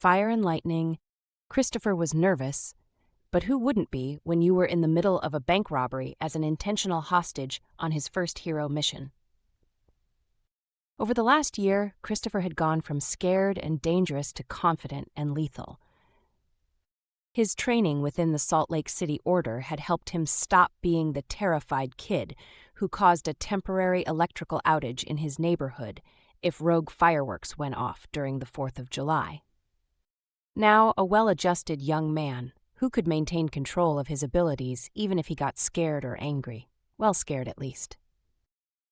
Fire and lightning. Christopher was nervous, but who wouldn't be when you were in the middle of a bank robbery as an intentional hostage on his first hero mission? Over the last year, Christopher had gone from scared and dangerous to confident and lethal. His training within the Salt Lake City Order had helped him stop being the terrified kid who caused a temporary electrical outage in his neighborhood if rogue fireworks went off during the 4th of July. Now a well-adjusted young man who could maintain control of his abilities even if he got scared or angry. Well, scared at least.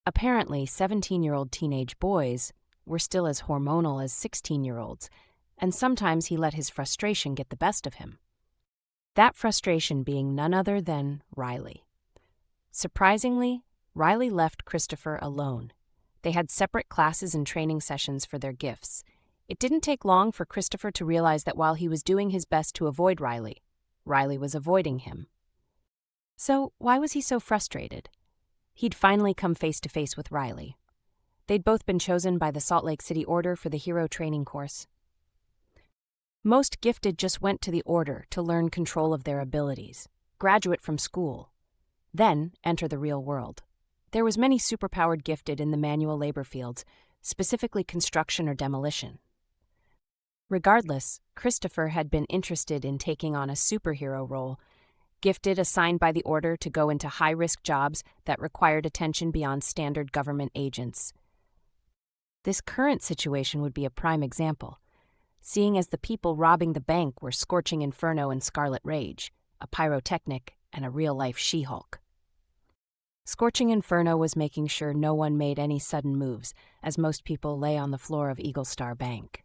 Apparently, 17-year-old teenage boys were still as hormonal as 16-year-olds, and sometimes he let his frustration get the best of him. That frustration being none other than Riley. Surprisingly, Riley left Christopher alone. They had separate classes and training sessions for their gifts. It didn't take long for Christopher to realize that while he was doing his best to avoid Riley, Riley was avoiding him. So why was he so frustrated? He'd finally come face to face with Riley. They'd both been chosen by the Salt Lake City Order for the Hero Training Course. Most gifted just went to the Order to learn control of their abilities, graduate from school, then enter the real world. There was many superpowered gifted in the manual labor fields, specifically construction or demolition. Regardless, Christopher had been interested in taking on a superhero role, gifted assigned by the Order to go into high-risk jobs that required attention beyond standard government agents. This current situation would be a prime example, seeing as the people robbing the bank were Scorching Inferno and Scarlet Rage, a pyrotechnic and a real-life She-Hulk. Scorching Inferno was making sure no one made any sudden moves, as most people lay on the floor of Eagle Star Bank.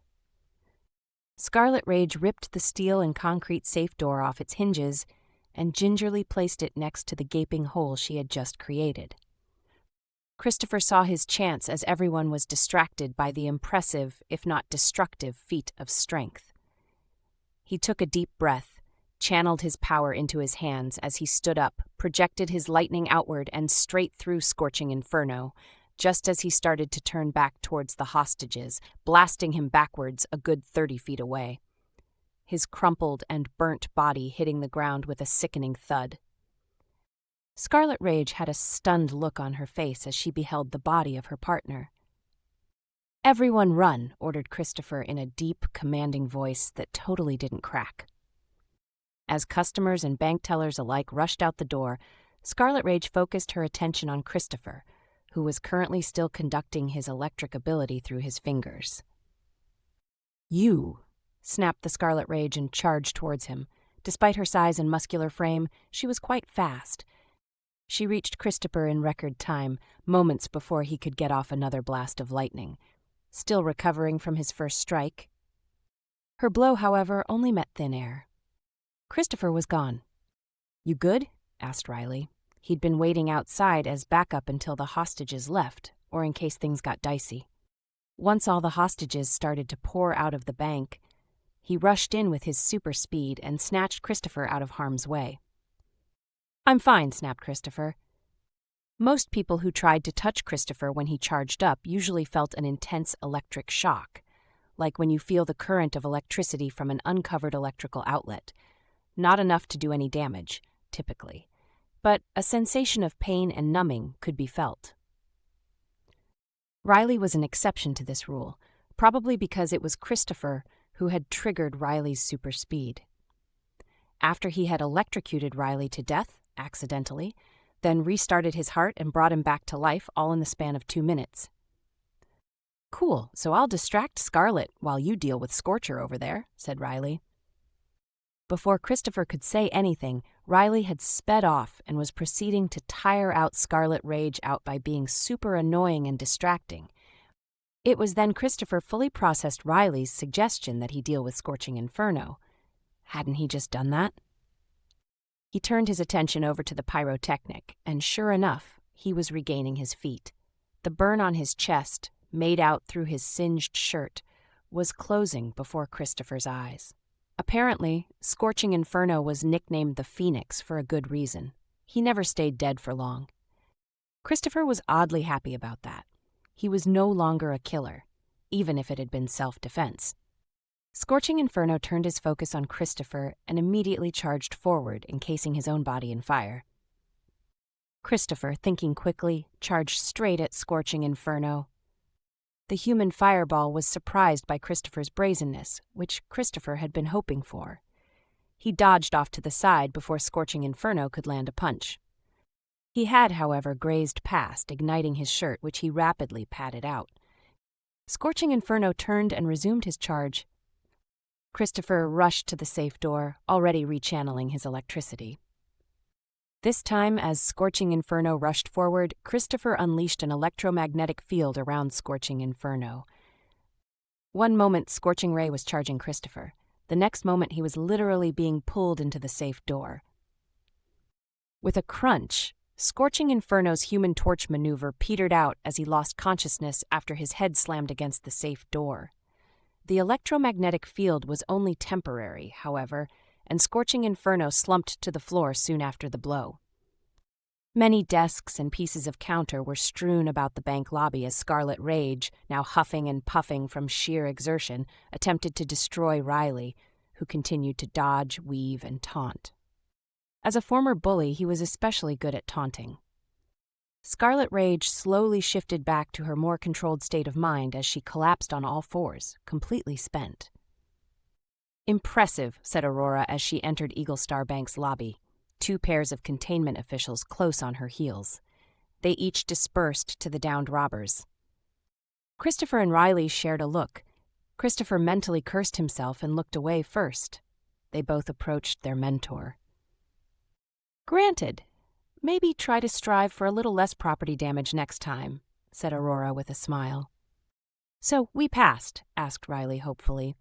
Scarlet Rage ripped the steel and concrete safe door off its hinges and gingerly placed it next to the gaping hole she had just created. Christopher saw his chance as everyone was distracted by the impressive, if not destructive, feat of strength. He took a deep breath, channeled his power into his hands as he stood up, projected his lightning outward and straight through Scorching Inferno, just as he started to turn back towards the hostages, blasting him backwards a good 30 feet away, his crumpled and burnt body hitting the ground with a sickening thud. Scarlet Rage had a stunned look on her face as she beheld the body of her partner. "Everyone run," ordered Christopher in a deep, commanding voice that totally didn't crack. As customers and bank tellers alike rushed out the door, Scarlet Rage focused her attention on Christopher, who was currently still conducting his electric ability through his fingers. "You," snapped the Scarlet Rage and charged towards him. Despite her size and muscular frame, she was quite fast. She reached Christopher in record time, moments before he could get off another blast of lightning, still recovering from his first strike. Her blow, however, only met thin air. Christopher was gone. "You good?" asked Riley. He'd been waiting outside as backup until the hostages left, or in case things got dicey. Once all the hostages started to pour out of the bank, he rushed in with his super speed and snatched Christopher out of harm's way. "I'm fine," snapped Christopher. Most people who tried to touch Christopher when he charged up usually felt an intense electric shock, like when you feel the current of electricity from an uncovered electrical outlet. Not enough to do any damage, typically, but a sensation of pain and numbing could be felt. Riley was an exception to this rule, probably because it was Christopher who had triggered Riley's super speed. After he had electrocuted Riley to death, accidentally, then restarted his heart and brought him back to life all in the span of 2 minutes. "Cool, so I'll distract Scarlet while you deal with Scorcher over there," said Riley. Before Christopher could say anything, Riley had sped off and was proceeding to tire out Scarlet Rage out by being super annoying and distracting. It was then Christopher fully processed Riley's suggestion that he deal with Scorching Inferno. Hadn't he just done that? He turned his attention over to the pyrotechnic, and sure enough, he was regaining his feet. The burn on his chest, made out through his singed shirt, was closing before Christopher's eyes. Apparently, Scorching Inferno was nicknamed the Phoenix for a good reason. He never stayed dead for long. Christopher was oddly happy about that. He was no longer a killer, even if it had been self-defense. Scorching Inferno turned his focus on Christopher and immediately charged forward, encasing his own body in fire. Christopher, thinking quickly, charged straight at Scorching Inferno. The human fireball was surprised by Christopher's brazenness, which Christopher had been hoping for. He dodged off to the side before Scorching Inferno could land a punch. He had, however, grazed past, igniting his shirt, which he rapidly patted out. Scorching Inferno turned and resumed his charge. Christopher rushed to the safe door, already rechanneling his electricity. This time, as Scorching Inferno rushed forward, Christopher unleashed an electromagnetic field around Scorching Inferno. One moment, Scorching Ray was charging Christopher. The next moment, he was literally being pulled into the safe door. With a crunch, Scorching Inferno's Human Torch maneuver petered out as he lost consciousness after his head slammed against the safe door. The electromagnetic field was only temporary, however, and Scorching Inferno slumped to the floor soon after the blow. Many desks and pieces of counter were strewn about the bank lobby as Scarlet Rage, now huffing and puffing from sheer exertion, attempted to destroy Riley, who continued to dodge, weave, and taunt. As a former bully, he was especially good at taunting. Scarlet Rage slowly shifted back to her more controlled state of mind as she collapsed on all fours, completely spent. "Impressive," said Aurora as she entered Eagle Star Bank's lobby, 2 pairs of containment officials close on her heels. They each dispersed to the downed robbers. Christopher and Riley shared a look. Christopher mentally cursed himself and looked away first. They both approached their mentor. "Granted. Maybe try to strive for a little less property damage next time," said Aurora with a smile. "So we passed?" asked Riley hopefully.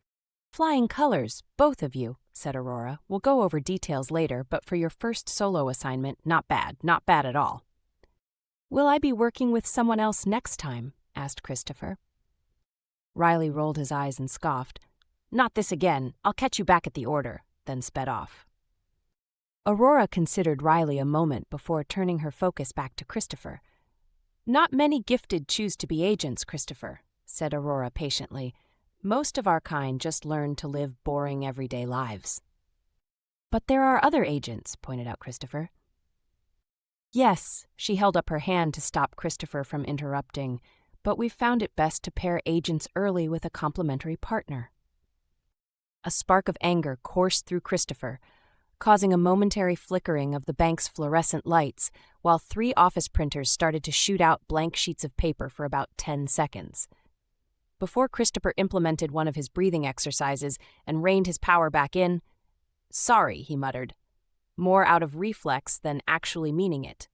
"Flying colors, both of you," said Aurora. "We'll go over details later, but for your first solo assignment, not bad at all." "Will I be working with someone else next time?" asked Christopher. Riley rolled his eyes and scoffed. "Not this again. I'll catch you back at the order," then sped off. Aurora considered Riley a moment before turning her focus back to Christopher. "Not many gifted choose to be agents, Christopher," said Aurora patiently. "Most of our kind just learn to live boring everyday lives." "But there are other agents," pointed out Christopher. "Yes," she held up her hand to stop Christopher from interrupting, "but we've found it best to pair agents early with a complementary partner." A spark of anger coursed through Christopher, causing a momentary flickering of the bank's fluorescent lights, while 3 office printers started to shoot out blank sheets of paper for about 10 seconds. Before Christopher implemented one of his breathing exercises and reined his power back in, "Sorry," he muttered, more out of reflex than actually meaning it.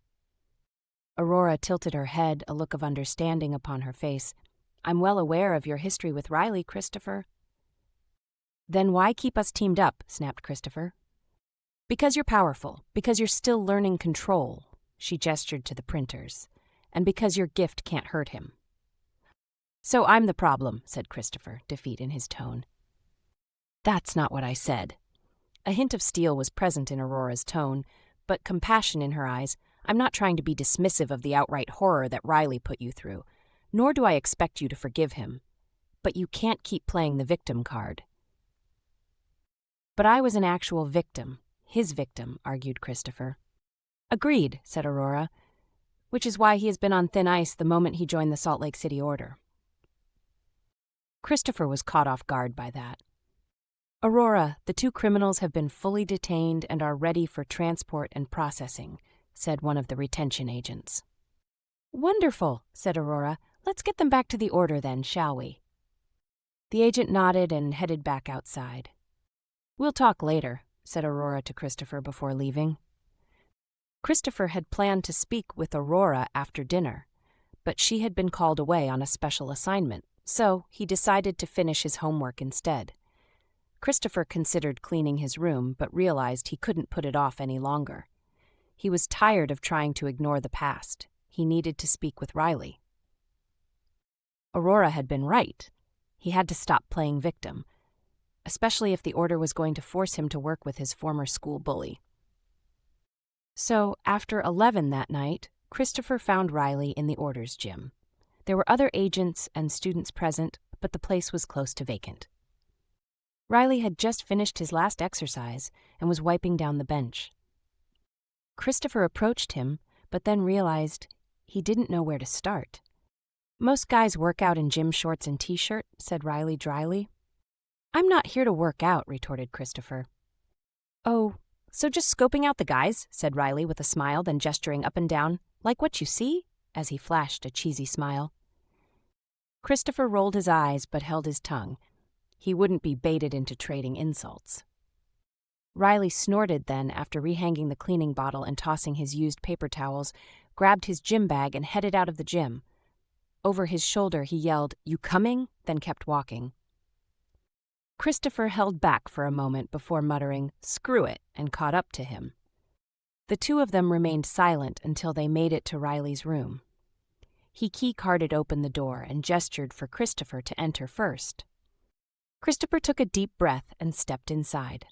Aurora tilted her head, a look of understanding upon her face. "I'm well aware of your history with Riley, Christopher." "Then why keep us teamed up?" snapped Christopher. "Because you're powerful, because you're still learning control," she gestured to the printers, "and because your gift can't hurt him." "So I'm the problem," said Christopher, defeat in his tone. "That's not what I said." A hint of steel was present in Aurora's tone, but compassion in her eyes. "I'm not trying to be dismissive of the outright horror that Riley put you through, nor do I expect you to forgive him. But you can't keep playing the victim card." "But I was an actual victim. His victim," argued Christopher. "Agreed," said Aurora, "which is why he has been on thin ice the moment he joined the Salt Lake City Order." Christopher was caught off guard by that. "Aurora, the 2 criminals have been fully detained and are ready for transport and processing," said one of the retention agents. "Wonderful," said Aurora. "Let's get them back to the Order then, shall we?" The agent nodded and headed back outside. "We'll talk later," said Aurora to Christopher before leaving. Christopher had planned to speak with Aurora after dinner, but she had been called away on a special assignment, so he decided to finish his homework instead. Christopher considered cleaning his room, but realized he couldn't put it off any longer. He was tired of trying to ignore the past. He needed to speak with Riley. Aurora had been right. He had to stop playing victim, especially if the Order was going to force him to work with his former school bully. So, after 11 that night, Christopher found Riley in the Order's gym. There were other agents and students present, but the place was close to vacant. Riley had just finished his last exercise and was wiping down the bench. Christopher approached him, but then realized he didn't know where to start. "Most guys work out in gym shorts and t-shirt," said Riley dryly. "I'm not here to work out," retorted Christopher. "Oh, so just scoping out the guys," said Riley with a smile, then gesturing up and down. "Like what you see?" as he flashed a cheesy smile. Christopher rolled his eyes but held his tongue. He wouldn't be baited into trading insults. Riley snorted then after rehanging the cleaning bottle and tossing his used paper towels, grabbed his gym bag and headed out of the gym. Over his shoulder he yelled, "You coming?" then kept walking. Christopher held back for a moment before muttering, "Screw it," and caught up to him. The two of them remained silent until they made it to Riley's room. He key-carded open the door and gestured for Christopher to enter first. Christopher took a deep breath and stepped inside.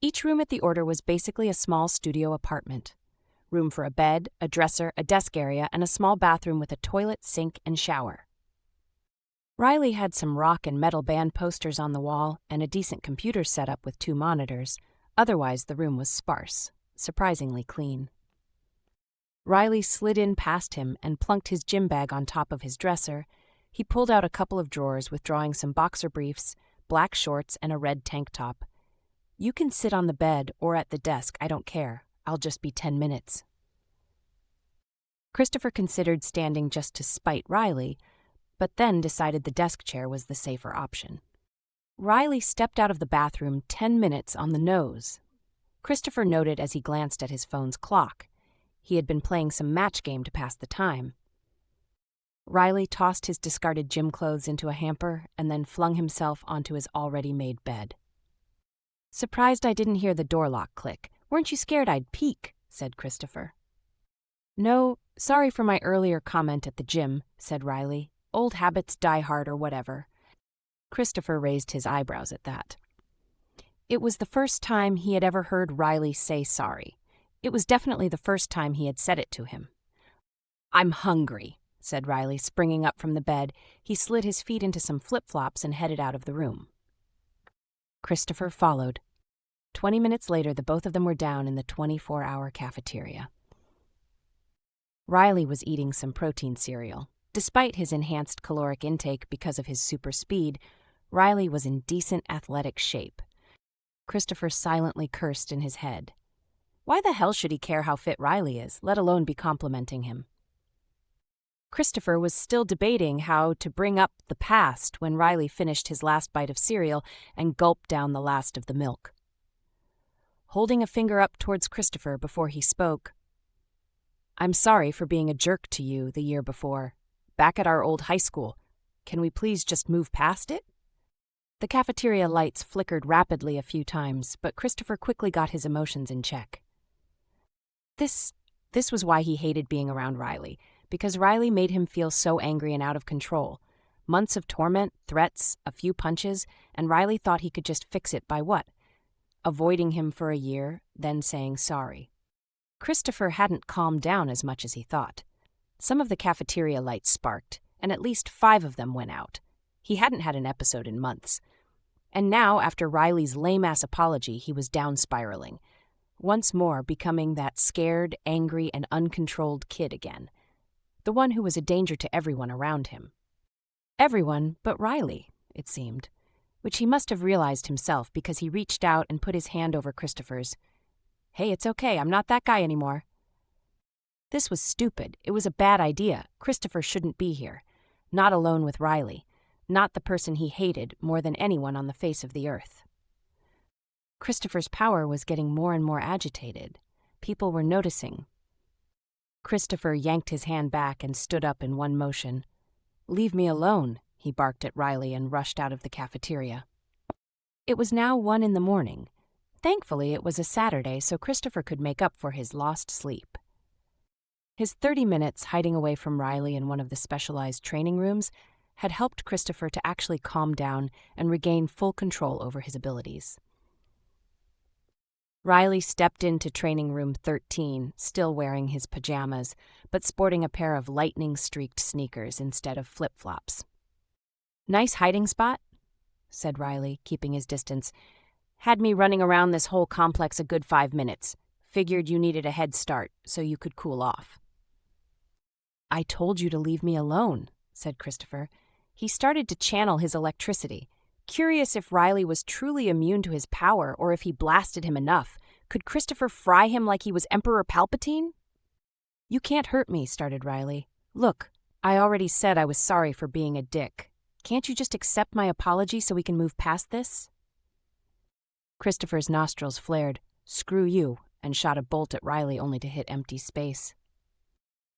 Each room at the order was basically a small studio apartment. Room for a bed, a dresser, a desk area, and a small bathroom with a toilet, sink, and shower. Riley had some rock and metal band posters on the wall and a decent computer setup with 2 monitors. Otherwise, the room was sparse, surprisingly clean. Riley slid in past him and plunked his gym bag on top of his dresser. He pulled out a couple of drawers withdrawing some boxer briefs, black shorts, and a red tank top. "You can sit on the bed or at the desk, I don't care. I'll just be 10 minutes. Christopher considered standing just to spite Riley, but then decided the desk chair was the safer option. Riley stepped out of the bathroom 10 minutes on the nose. Christopher noted as he glanced at his phone's clock. He had been playing some match game to pass the time. Riley tossed his discarded gym clothes into a hamper and then flung himself onto his already made bed. "Surprised I didn't hear the door lock click. Weren't you scared I'd peek?" said Christopher. "No, sorry for my earlier comment at the gym," said Riley. "Old habits die hard or whatever." Christopher raised his eyebrows at that. It was the first time he had ever heard Riley say sorry. It was definitely the first time he had said it to him. "I'm hungry," said Riley, springing up from the bed. He slid his feet into some flip-flops and headed out of the room. Christopher followed. 20 minutes later, the both of them were down in the 24-hour cafeteria. Riley was eating some protein cereal. Despite his enhanced caloric intake because of his super speed, Riley was in decent athletic shape. Christopher silently cursed in his head. Why the hell should he care how fit Riley is, let alone be complimenting him? Christopher was still debating how to bring up the past when Riley finished his last bite of cereal and gulped down the last of the milk. Holding a finger up towards Christopher before he spoke, "I'm sorry for being a jerk to you the year before. Back at our old high school. Can we please just move past it?" The cafeteria lights flickered rapidly a few times, but Christopher quickly got his emotions in check. This was why he hated being around Riley, because Riley made him feel so angry and out of control. Months of torment, threats, a few punches, and Riley thought he could just fix it by what? Avoiding him for a year, then saying sorry. Christopher hadn't calmed down as much as he thought. Some of the cafeteria lights sparked, and at least 5 of them went out. He hadn't had an episode in months. And now, after Riley's lame-ass apology, he was down-spiraling, once more becoming that scared, angry, and uncontrolled kid again. The one who was a danger to everyone around him. Everyone but Riley, it seemed, which he must have realized himself because he reached out and put his hand over Christopher's. "Hey, it's okay, I'm not that guy anymore." This was stupid. It was a bad idea. Christopher shouldn't be here. Not alone with Riley. Not the person he hated more than anyone on the face of the earth. Christopher's power was getting more and more agitated. People were noticing. Christopher yanked his hand back and stood up in one motion. "Leave me alone," he barked at Riley and rushed out of the cafeteria. It was now 1 a.m. Thankfully, it was a Saturday, so Christopher could make up for his lost sleep. His 30 minutes hiding away from Riley in one of the specialized training rooms had helped Christopher to actually calm down and regain full control over his abilities. Riley stepped into training room 13, still wearing his pajamas, but sporting a pair of lightning-streaked sneakers instead of flip-flops. "Nice hiding spot?" said Riley, keeping his distance. "Had me running around this whole complex a good 5 minutes. Figured you needed a head start so you could cool off." "I told you to leave me alone," said Christopher. He started to channel his electricity, curious if Riley was truly immune to his power or if he blasted him enough. Could Christopher fry him like he was Emperor Palpatine? "You can't hurt me," started Riley. "Look, I already said I was sorry for being a dick. Can't you just accept my apology so we can move past this?" Christopher's nostrils flared. "Screw you," and shot a bolt at Riley only to hit empty space.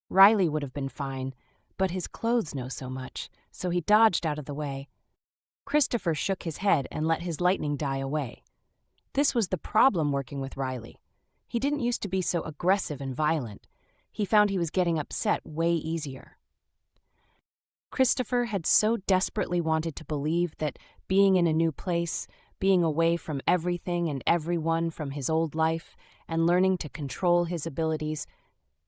Riley would have been fine, but his clothes know so much, so he dodged out of the way. Christopher shook his head and let his lightning die away. This was the problem working with Riley. He didn't used to be so aggressive and violent. He found he was getting upset way easier. Christopher had so desperately wanted to believe that being in a new place, being away from everything and everyone from his old life, and learning to control his abilities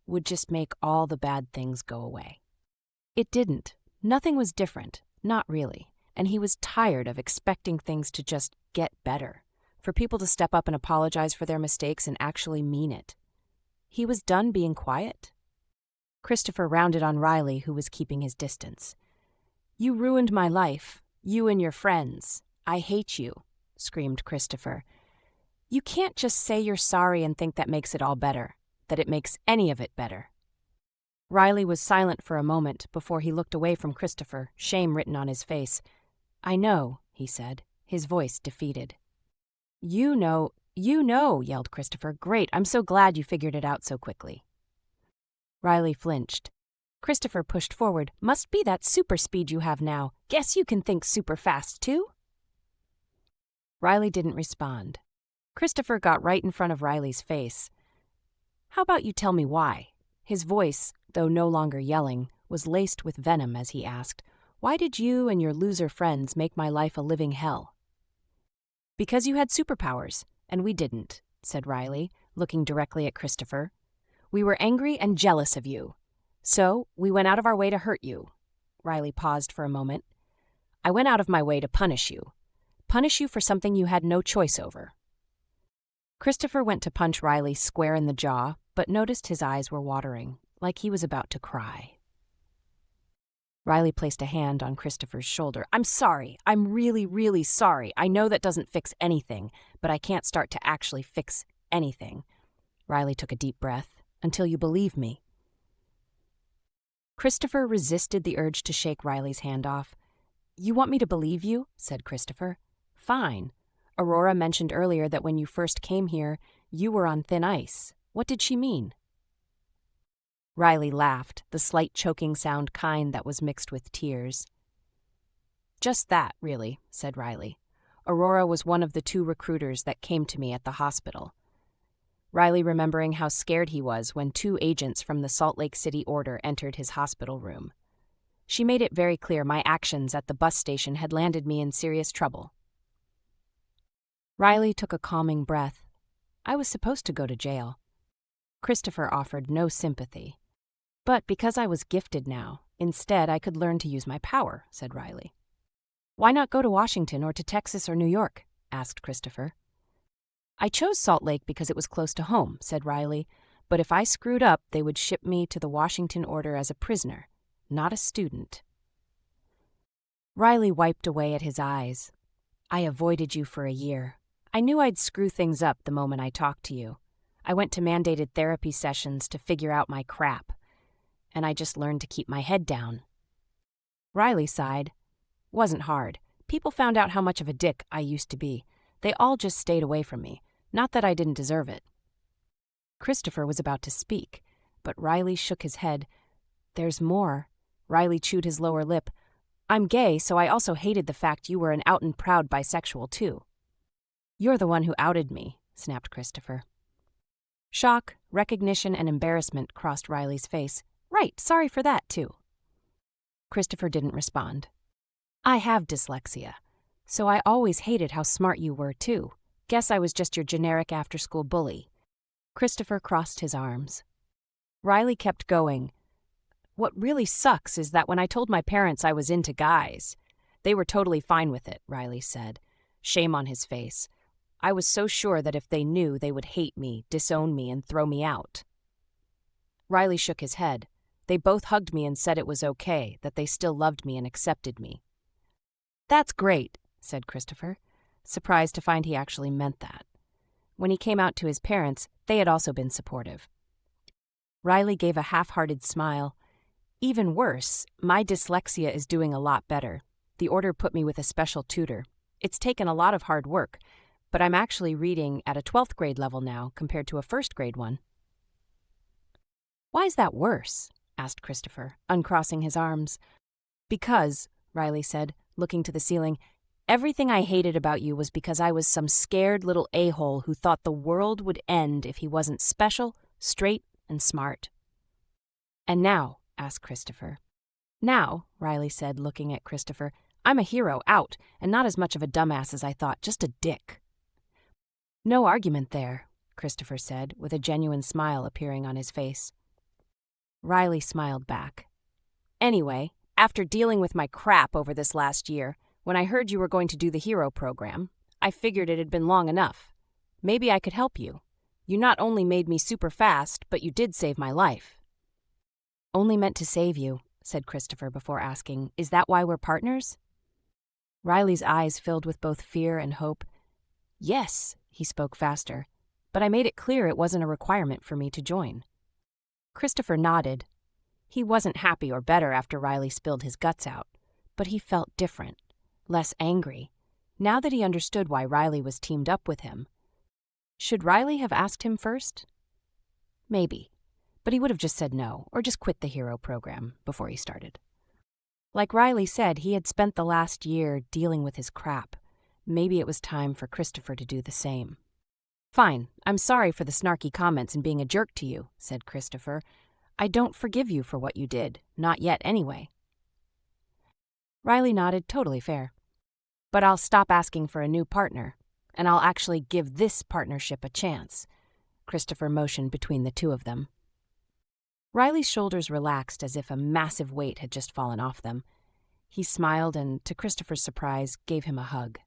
would just make all the bad things go away. It didn't. Nothing was different, not really, and he was tired of expecting things to just get better, for people to step up and apologize for their mistakes and actually mean it. He was done being quiet. Christopher rounded on Riley, who was keeping his distance. "You ruined my life, you and your friends. I hate you," screamed Christopher. "You can't just say you're sorry and think that makes it all better, that it makes any of it better." Riley was silent for a moment before he looked away from Christopher, shame written on his face. "I know," he said, his voice defeated. You know, yelled Christopher. "Great, I'm so glad you figured it out so quickly." Riley flinched. Christopher pushed forward. "Must be that super speed you have now. Guess you can think super fast, too?" Riley didn't respond. Christopher got right in front of Riley's face. "How about you tell me why?" His voice, though no longer yelling, was laced with venom as he asked, "Why did you and your loser friends make my life a living hell?" "Because you had superpowers, and we didn't," said Riley, looking directly at Christopher. "We were angry and jealous of you. So, we went out of our way to hurt you." Riley paused for a moment. "I went out of my way to punish you. Punish you for something you had no choice over." Christopher went to punch Riley square in the jaw, but noticed his eyes were watering, like he was about to cry. Riley placed a hand on Christopher's shoulder. "I'm sorry. I'm really, really sorry. I know that doesn't fix anything, but I can't start to actually fix anything." Riley took a deep breath. "Until you believe me." Christopher resisted the urge to shake Riley's hand off. "You want me to believe you?" said Christopher. "Fine. Aurora mentioned earlier that when you first came here, you were on thin ice. What did she mean?" Riley laughed, the slight choking sound kind that was mixed with tears. "Just that, really," said Riley. "Aurora was one of the 2 recruiters that came to me at the hospital." Riley remembering how scared he was when 2 agents from the Salt Lake City Order entered his hospital room. "She made it very clear my actions at the bus station had landed me in serious trouble." Riley took a calming breath. "I was supposed to go to jail." Christopher offered no sympathy. "But because I was gifted now, instead I could learn to use my power," said Riley. "Why not go to Washington or to Texas or New York?" asked Christopher. "I chose Salt Lake because it was close to home," said Riley, "but if I screwed up, they would ship me to the Washington Order as a prisoner, not a student." Riley wiped away at his eyes. "I avoided you for a year. I knew I'd screw things up the moment I talked to you. I went to mandated therapy sessions to figure out my crap, and I just learned to keep my head down." Riley sighed. "Wasn't hard. People found out how much of a dick I used to be. They all just stayed away from me. Not that I didn't deserve it." Christopher was about to speak, but Riley shook his head. "There's more." Riley chewed his lower lip. "I'm gay, so I also hated the fact you were an out and proud bisexual, too." "You're the one who outed me," snapped Christopher. Shock, recognition, and embarrassment crossed Riley's face. "Right, sorry for that, too." Christopher didn't respond. "I have dyslexia, so I always hated how smart you were, too. Guess I was just your generic after-school bully." Christopher crossed his arms. Riley kept going. "What really sucks is that when I told my parents I was into guys, They were totally fine with it, Riley said, shame on his face. I was so sure that if they knew, they would hate me, disown me, and throw me out. Riley shook his head. They both hugged me and said it was okay, that they still loved me and accepted me. That's great, said Christopher, surprised to find he actually meant that. When he came out to his parents, they had also been supportive. Riley gave a half-hearted smile. Even worse, my dyslexia is doing a lot better. The order put me with a special tutor. It's taken a lot of hard work, but I'm actually reading at a 12th grade level now compared to a 1st grade one. Why is that worse? Asked Christopher, uncrossing his arms. Because, Riley said, looking to the ceiling, everything I hated about you was because I was some scared little a-hole who thought the world would end if he wasn't special, straight, and smart. And now, asked Christopher. Now, Riley said, looking at Christopher, I'm a hero, out, and not as much of a dumbass as I thought, just a dick. No argument there, Christopher said, with a genuine smile appearing on his face. Riley smiled back. Anyway, after dealing with my crap over this last year, when I heard you were going to do the hero program, I figured it had been long enough. Maybe I could help you. You not only made me super fast, but you did save my life. Only meant to save you, said Christopher before asking, is that why we're partners? Riley's eyes filled with both fear and hope. Yes, he spoke faster, but I made it clear it wasn't a requirement for me to join. Christopher nodded. He wasn't happy or better after Riley spilled his guts out, but he felt different, less angry, now that he understood why Riley was teamed up with him. Should Riley have asked him first? Maybe, but he would have just said no, or just quit the hero program before he started. Like Riley said, he had spent the last year dealing with his crap. Maybe it was time for Christopher to do the same. Fine, I'm sorry for the snarky comments and being a jerk to you, said Christopher. I don't forgive you for what you did, not yet anyway. Riley nodded, totally fair. But I'll stop asking for a new partner, and I'll actually give this partnership a chance. Christopher motioned between the two of them. Riley's shoulders relaxed as if a massive weight had just fallen off them. He smiled and, to Christopher's surprise, gave him a hug.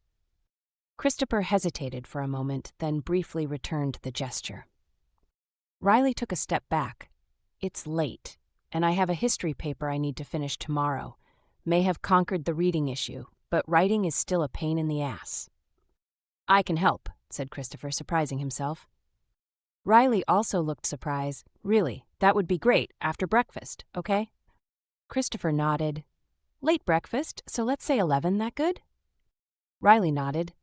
Christopher hesitated for a moment, then briefly returned the gesture. Riley took a step back. It's late, and I have a history paper I need to finish tomorrow. May have conquered the reading issue, but writing is still a pain in the ass. I can help, said Christopher, surprising himself. Riley also looked surprised. Really, that would be great, after breakfast, okay? Christopher nodded. Late breakfast, so let's say 11, that good? Riley nodded.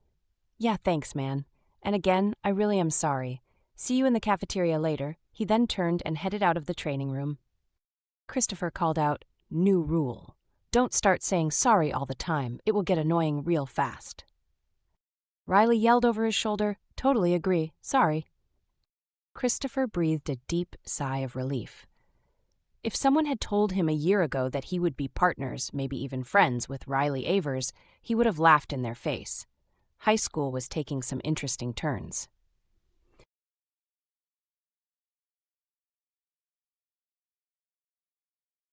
Yeah, thanks, man. And again, I really am sorry. See you in the cafeteria later. He then turned and headed out of the training room. Christopher called out, New rule. Don't start saying sorry all the time. It will get annoying real fast. Riley yelled over his shoulder, Totally agree. Sorry. Christopher breathed a deep sigh of relief. If someone had told him a year ago that he would be partners, maybe even friends, with Riley Avers, he would have laughed in their face. High school was taking some interesting turns.